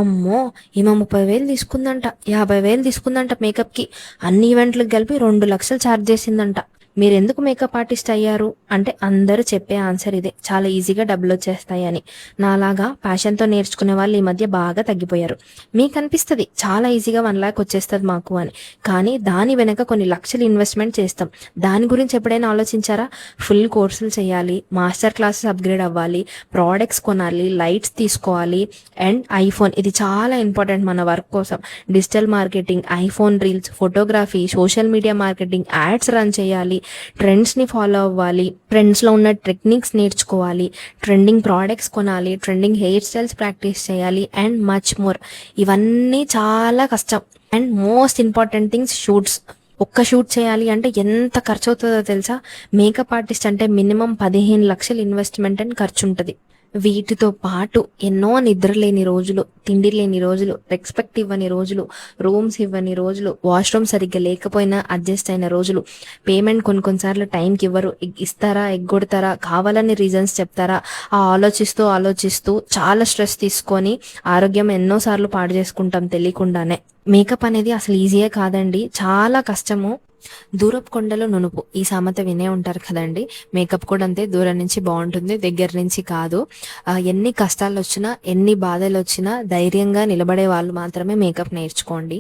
అమ్మో! ఈమె 30,000 తీసుకుందంట, 50,000 తీసుకుందంట మేకప్‌కి. అన్ని ఈవెంట్‌లకి కలిపి 2,00,000 ఛార్జ్ చేసిందంట. మీరెందుకు మేకప్ ఆర్టిస్ట్ అయ్యారు అంటే అందరూ చెప్పే ఆన్సర్ ఇదే, చాలా ఈజీగా డబ్బులొచ్చేస్తాయి అని. నాలాగా ప్యాషన్‌తో నేర్చుకునే వాళ్ళు ఈ మధ్య బాగా తగ్గిపోయారు. మీకనిపిస్తది చాలా ఈజీగా 1,00,000 వచ్చేస్తది మాకు అని. కానీ దాని వెనక కొన్ని లక్షలు ఇన్వెస్ట్‌మెంట్ చేస్తాం. దాని గురించి ఎప్పుడైనా ఆలోచించారా? ఫుల్ కోర్సులు చేయాలి, మాస్టర్ క్లాసెస్ అప్‌గ్రేడ్ అవ్వాలి, ప్రొడక్ట్స్ కొనాలి, లైట్స్ తీసుకోవాలి అండ్ ఐఫోన్, ఇది చాలా ఇంపార్టెంట్ మన వర్క్ కోసం. Digital marketing, iPhone reels, photography, social media marketing, ads run చేయాలి, ట్రెండ్స్ని ఫాలో అవ్వాలి, ట్రెండ్స్లో ఉన్న టెక్నిక్స్ నేర్చుకోవాలి, ట్రెండింగ్ ప్రోడక్ట్స్ కొనాలి, ట్రెండింగ్ హెయిర్ స్టైల్స్ ప్రాక్టీస్ చేయాలి అండ్ మచ్ మోర్. ఇవన్నీ చాలా కష్టం. And most important things shoots. ఒక్క షూట్ చేయాలి అంటే ఎంత ఖర్చు అవుతుందో తెలుసా? మేకప్ ఆర్టిస్ట్ అంటే మినిమం 15 లక్షలు ఇన్వెస్ట్మెంట్ అని ఖర్చు ఉంటుంది. వీటితో పాటు ఎన్నో నిద్ర లేని రోజులు, తిండి లేని రోజులు, రెస్పెక్ట్ ఇవ్వని రోజులు, రూమ్స్ ఇవ్వని రోజులు, వాష్రూమ్ సరిగ్గా లేకపోయినా అడ్జస్ట్ అయిన రోజులు, పేమెంట్ కొన్నిసార్లు టైంకి ఇవ్వరు, ఇస్తారా ఎగ్గొడతారా, కావాలని రీజన్స్ చెప్తారా, ఆలోచిస్తూ చాలా స్ట్రెస్ తీసుకొని ఆరోగ్యం ఎన్నోసార్లు పాడు చేసుకుంటాం తెలియకుండానే. మేకప్ అనేది అసలు ఈజీయే కాదండి, చాలా కష్టము. దూరపు కొండలో నునుపు, ఈ సామెత వినే ఉంటారు కదండి. మేకప్ కూడా అంతే, దూరం నుంచి బాగుంటుంది, దగ్గర నుంచి కాదు. ఎన్ని కష్టాలు వచ్చినా, ఎన్ని బాధలు వచ్చినా ధైర్యంగా నిలబడే వాళ్ళు మాత్రమే మేకప్ నేర్చుకోండి.